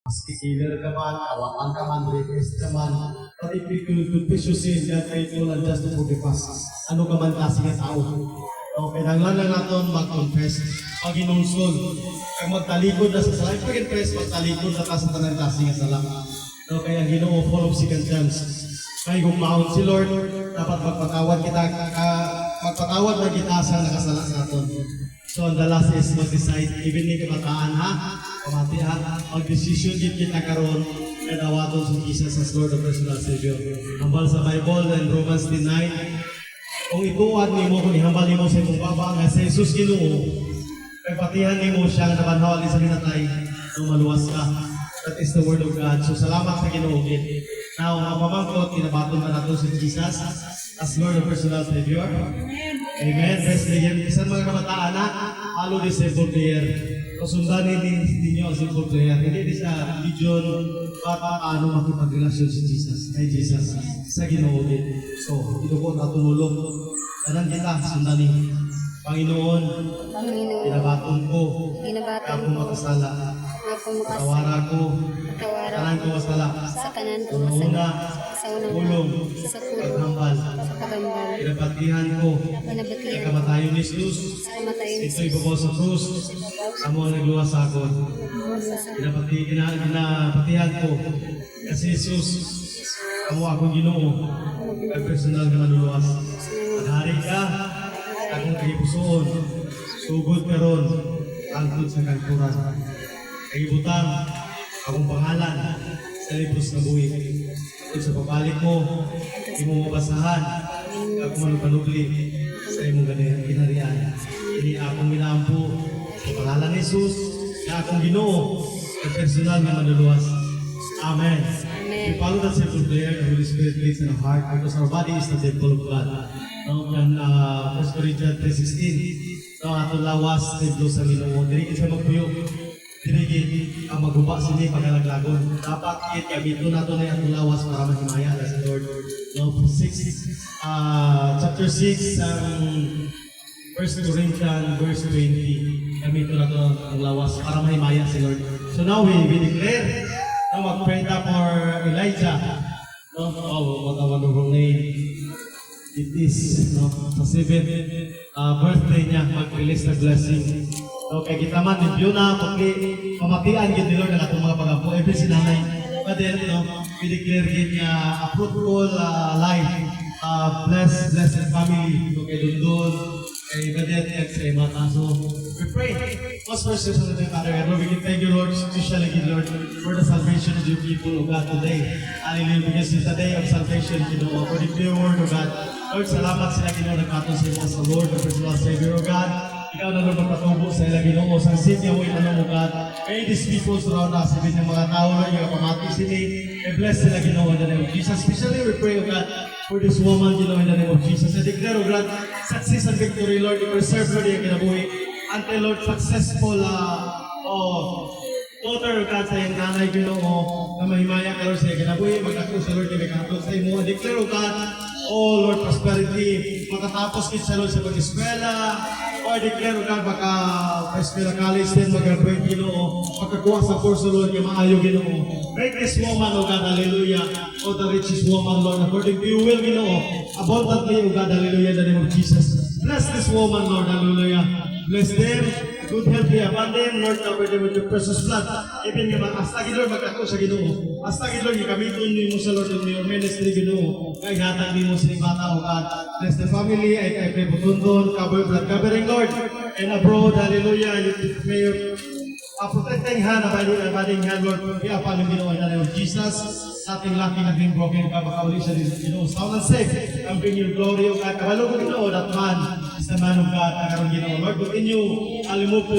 Maski healer ka man, kawakan ka man, request ka man, but if you could push your sin, God faithful and just to forgive us. Ano ka man kasi nga tao. O, pinanglan natin mag-confess, pag-inungsod, kaya magtalikod na sa sala. Pag-confess, magtalikod na ka sa tanang kasi nga sala. O, kaya Ginoo, full of second chance. Kaya kung maon si Lord, dapat magpatawad kita, magpatawad na kita sa nakasala sa aton. So, ang the last is mag-decide, even ni kamataan ha, pamati ha, mag-decision din kita karon na dawaton sa Jesus as Lord of Personal Savior. Hambal sa Bible and Romans 10:9, kung ituad ni mo, kung ihambal ni mo sa imong baba nga sa Jesus Ginoo, kay patihan ni mo siya nga nabanhawal sa hinatay, nung maluwas ka. That is the word of God. So, salamat sa Ginoo. Now, mga pamangkot, kinabaton na nato si Jesus as Lord of Personal Savior. Amen. Best prayer. Isang mga kamataan na, halo din simple prayer. Kasundanin ninyo ang simple prayer. Hindi din sa religion, paano makipagrelasyon si Jesus, kay Jesus, sa Ginoo din. So, ito po natulog. Kanan kita, sundanin. Panginoon, pinabaton ko, ako makasala. Tawara ko, kanan ko masala. Sa kanan ko Una, sa unang ulong, sa pulong, paghambal. sa pagambal, Pinapatihan ko, panabatian, kamatayon ni Jesus. sa kamatayon ni Ito'y babaw sa krus. Amo ang nagluwas sa akin. Pinapatihan ko. Kasi Jesus, amo akong Ginoo. Kay personal nga manuluwas. Maghari ka, akong kahipusoon. Sugod karon, angkod sa kagpuran. Kahibutang, akong pangalan sa libros na buhay. Kung sa pabalik mo, hindi mo mabasahan, ako manupanugli sa imong ginarian. Hindi akong minaampo sa pangalan ni Jesus, na akong Ginoo, sa personal na manluluwas. Amen. We follow that simple prayer, the Holy Spirit lives in our heart because our body is the temple of God. No, yan, 1 Corinthians 3:16, no, atong lawas, templo sa Ginoo. Dili kita magpuyo. Dili ang maguba sini pagkalaglagon. Dapat gamiton nato na atong lawas para mahimaya na sa Lord. No, chapter 6 1 Corinthians verse 20. Gamiton nato ang lawas para mahimaya si Lord. So now we declare na mag-pray ta for Elijah. No, what a wonderful name. It is, no, sa 7th birthday niya, mag-release na blessing. So, kay kita man, hindi na, pagli, pamatian yun ni Lord ang atong mga pag-apo. Every sinanay, but then, no, we declare yun niya a fruitful life, blessed family, no, kay Dundun, kay Badet, at sa Imata. So, we pray. Most first, on the Father, Lord, we can thank you, Lord, especially, Lord, for the salvation of your people, O God, today. Hallelujah, because it's the day of salvation, you know, for the pure word, O God. Lord, salamat sila, Ginoo, nagkatong sa inyo sa Lord, the personal Savior, O God. Ikaw na Lord magpatubo sa ila Ginoo sa sitya mo itanong mo God. May these people surround us, sabihin ng mga tao na yung pamati sila. May bless sila Ginoo in the name of Jesus. Especially we pray, O God, for this woman, Ginoo, in the name of Jesus. I declare, O God, success and victory, Lord. You preserve, Lord, yung kinabuhi. Until, Lord, successful, daughter, O God, sa iyong nanay, Ginoo, na mahimaya ka, Lord, sa iyong kinabuhi. Magkakos sa Lord, yung may kakatog sa imo. I declare, O God, oh Lord, prosperity. Makatapos kita sa Lord sa pag-eskwela. O I declare, O God, maka-eskwela college din, mag-graduate, Ginoo. Makakuha sa course, Lord, yung maayo, Ginoo. Make this woman, O God, hallelujah. O the richest woman, Lord, according to your will, Ginoo. Abundantly, O God, hallelujah, in the name of Jesus. Bless this woman, Lord, hallelujah. Bless them. Good health be upon them, Lord, cover them with your precious blood. Even nga hasta Lord, magkako sa Ginoo. Hasta Lord, gamiton mo sa Lord in your ministry, Ginoo. Kay hatag mo sa bata, O God. Bless the family, I pray po tundon, cover, blood covering, Lord. And abroad, hallelujah, may your protecting hand, abiding hand, Lord, be upon yung Ginoo in the name of Jesus. Sa ating laki na being broken, makauli siya din, Ginoo. Sound and safe, and bring your glory, O God. Kabalo ko, Ginoo, that man is the man of God, nakaroon, Ginoo. Lord, continue, I'll move to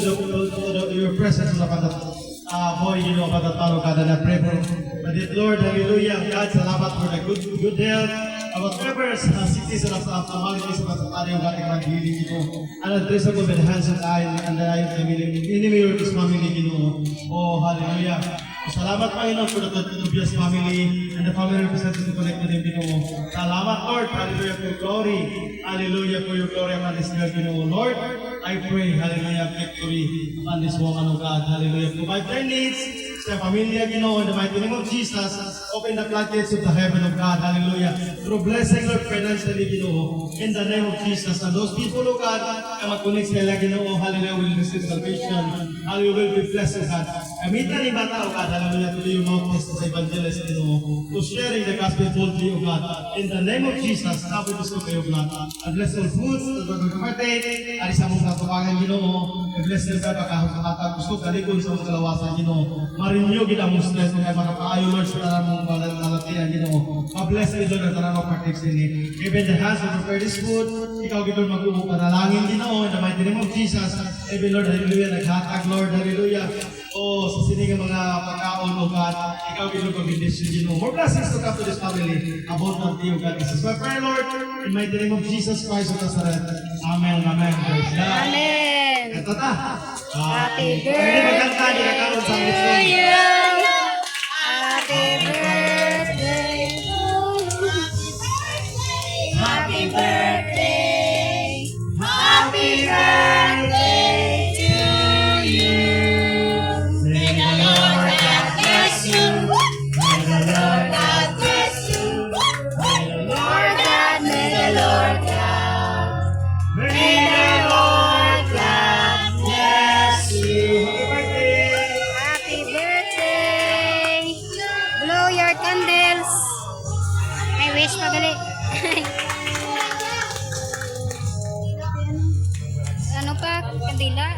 your presence upon that boy, Ginoo, upon that man of God, and I pray for that, Lord, hallelujah, God, salamat for the good health, whatever cities and abnormalities of the body of God, and healing, Ginoo. And untraceable with the hands and eyes, and the eyes of the enemy of his family, Ginoo. Oh, hallelujah. Salamat, Panginoon, for the Tobias family and the family representative connected in Ginoo. Salamat, Lord. Hallelujah, for your glory. Hallelujah, for your glory upon this girl, Ginoo. Lord, I pray, hallelujah, victory upon this woman, O God. Hallelujah. Provide their needs. sa pamilya, Ginoo, in the mighty name of Jesus, open the floodgates of the heaven of God, hallelujah. Through blessing, Lord, financially, Ginoo, in the name of Jesus. And those people, oh God, na mag-connect sila, Ginoo, hallelujah, will receive salvation, hallelujah, will be blessed, oh God. Amita ni bata, oh God, hallelujah, to be your mouthpiece sa evangelist, Ginoo, to sharing the gospel boldly, oh God. In the name of Jesus, cover this to kayo, God. And bless all foods, that we're going to partake, at isa mong katukangan, Ginoo, and bless them, God, pagkahos sa kata, gusto, kalikon sa mga kalawasan, Ginoo. Marinyo, gina mong stress, kaya makapaayo, Lord, sa tanan mong malatian, Ginoo. Ma-bless kayo, Lord, at tanan mong partake sa ini. Give in the hands to prepare this food, ikaw, Ginoo, mag-upo panalangin, Ginoo, in the mighty name of Jesus. Even Lord, hallelujah, naghatag, Lord, hallelujah. Oh, sa sining mga pagkaon, oh God, ikaw, Ginoo, pag-bendisyon, Ginoo. More blessings to come to this family, abundantly, oh God. This is my prayer, Lord, in the mighty name of Jesus Christ of Nazareth. Amen, amen. Praise God. Amen. Ito ta. Happy Pwede magkanta, di na karoon sa birthday to litson. you. Happy birthday. Happy birthday. Happy birthday to you. May the Lord God bless you. May the Lord God bless you. May the Lord God, may the Lord God. May the Lord God bless you. Happy birthday. Blow your candles. I wish magali. Ano pa? Kandila?